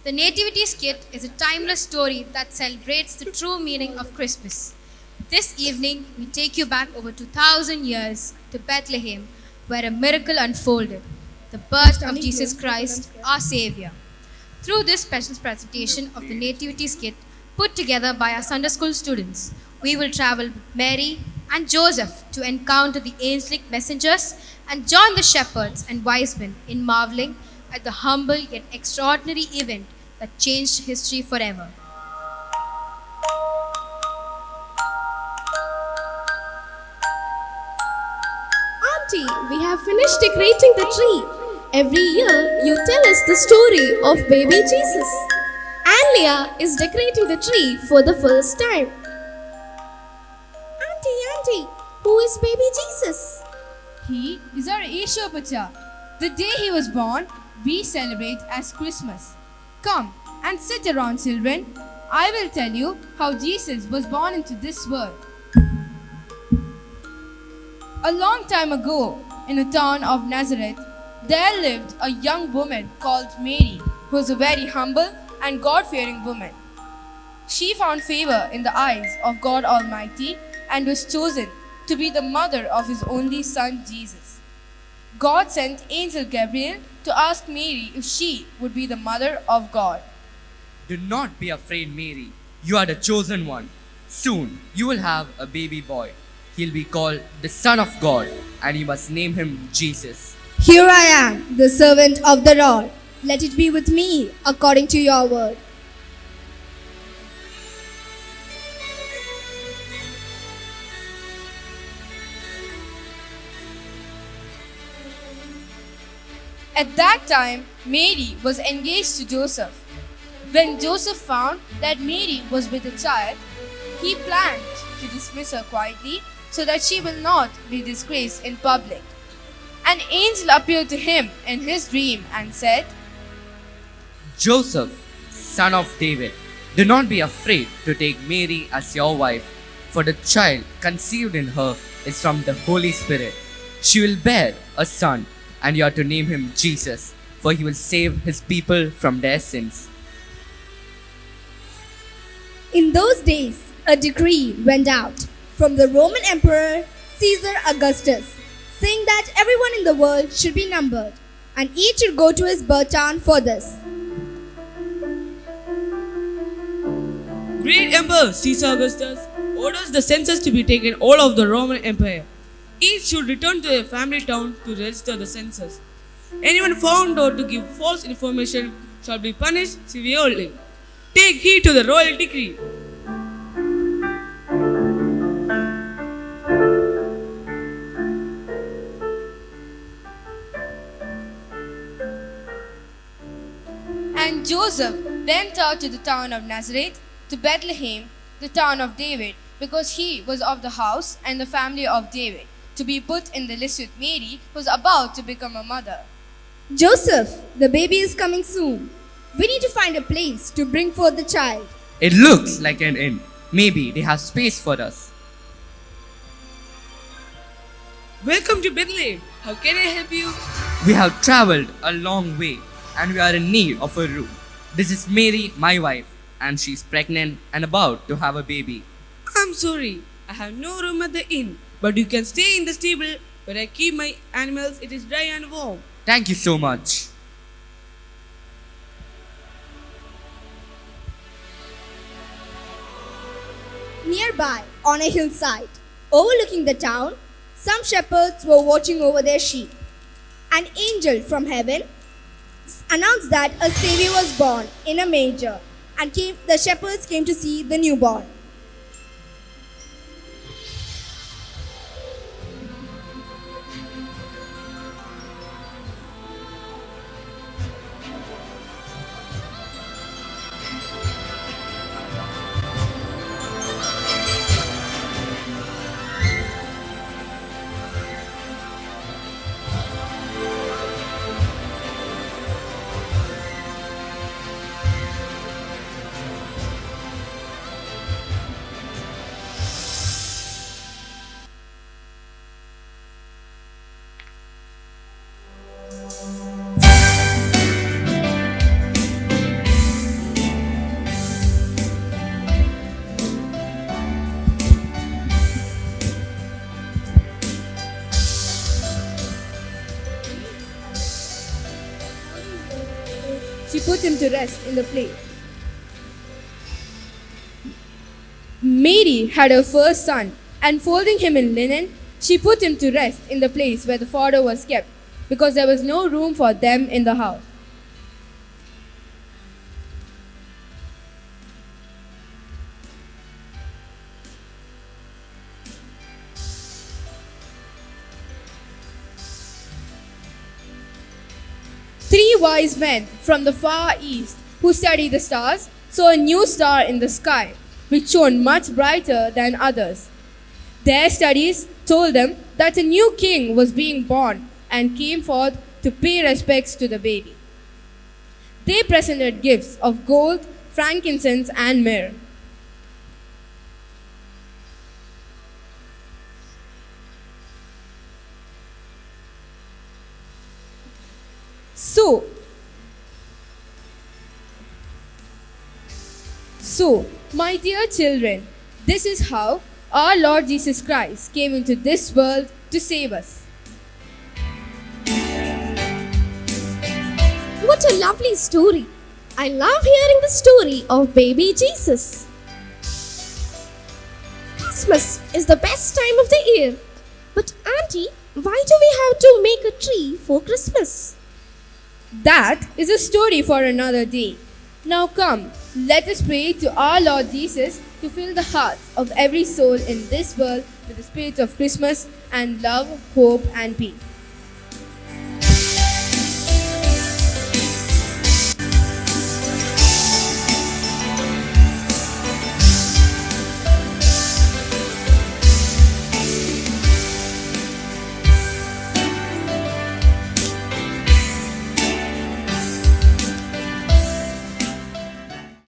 The Nativity Skit is a timeless story that celebrates the true meaning of Christmas. This evening, we take you back over 2000 years to Bethlehem, where a miracle unfolded the birth of Jesus Christ, our Savior. Through this special presentation of the Nativity Skit put together by our Sunday school students, we will travel with Mary and Joseph to encounter the angelic messengers and join the shepherds and wise men in marveling at the humble yet extraordinary event that changed history forever. Auntie, we have finished decorating the tree. Every year, you tell us the story of baby Jesus. And Leah is decorating the tree for the first time. Auntie, who is baby Jesus? He is our Yeshua Pacha. The day he was born, we celebrate as Christmas. Come and sit around, children. I will tell you how Jesus was born into this world. A long time ago, in the town of Nazareth, there lived a young woman called Mary, who was a very humble and God-fearing woman. She found favor in the eyes of God Almighty and was chosen to be the mother of his only son Jesus. God sent Angel Gabriel to ask Mary if she would be the mother of God. Do not be afraid, Mary. You are the chosen one. Soon you will have a baby boy. He'll be called the Son of God, and you must name him Jesus. Here I am, the servant of the Lord. Let it be with me according to your word. At that time, Mary was engaged to Joseph. When Joseph found that Mary was with a child, he planned to dismiss her quietly so that she will not be disgraced in public. An angel appeared to him in his dream and said, Joseph, son of David, do not be afraid to take Mary as your wife, for the child conceived in her is from the Holy Spirit. She will bear a son, and you are to name him Jesus, for he will save his people from their sins. In those days, a decree went out from the Roman Emperor Caesar Augustus, saying that everyone in the world should be numbered, and each should go to his birth town for this. Great Emperor Caesar Augustus orders the census to be taken all of the Roman Empire. Each should return to their family town to register the census. Anyone found out to give false information shall be punished severely. Take heed to the royal decree. And Joseph went out to the town of Nazareth, to Bethlehem, the town of David, because he was of the house and the family of David, to be put in the list with Mary, who was about to become a mother. Joseph, the baby is coming soon. We need to find a place to bring forth the child. It looks like an inn. Maybe they have space for us. Welcome to Bethlehem. How can I help you? We have traveled a long way, and we are in need of a room. This is Mary, my wife, and she's pregnant and about to have a baby. I'm sorry, I have no room at the inn, but you can stay in the stable where I keep my animals. It is dry and warm. Thank you so much. Nearby, on a hillside, overlooking the town, some shepherds were watching over their sheep. An angel from heaven announced that a Savior was born in a manger, and the shepherds came to see the newborn. put him to rest in the place. Mary had her first son, and folding him in linen, she put him to rest in the place where the fodder was kept, because there was no room for them in the house. Three wise men from the far east who study the stars saw a new star in the sky, which shone much brighter than others. Their studies told them that a new king was being born and came forth to pay respects to the baby. They presented gifts of gold, frankincense, and myrrh. So, my dear children, this is how our Lord Jesus Christ came into this world to save us. What a lovely story! I love hearing the story of baby Jesus. Christmas is the best time of the year. But Auntie, why do we have to make a tree for Christmas? That is a story for another day. Now come, let us pray to our Lord Jesus to fill the hearts of every soul in this world with the spirit of Christmas and love, hope, and peace.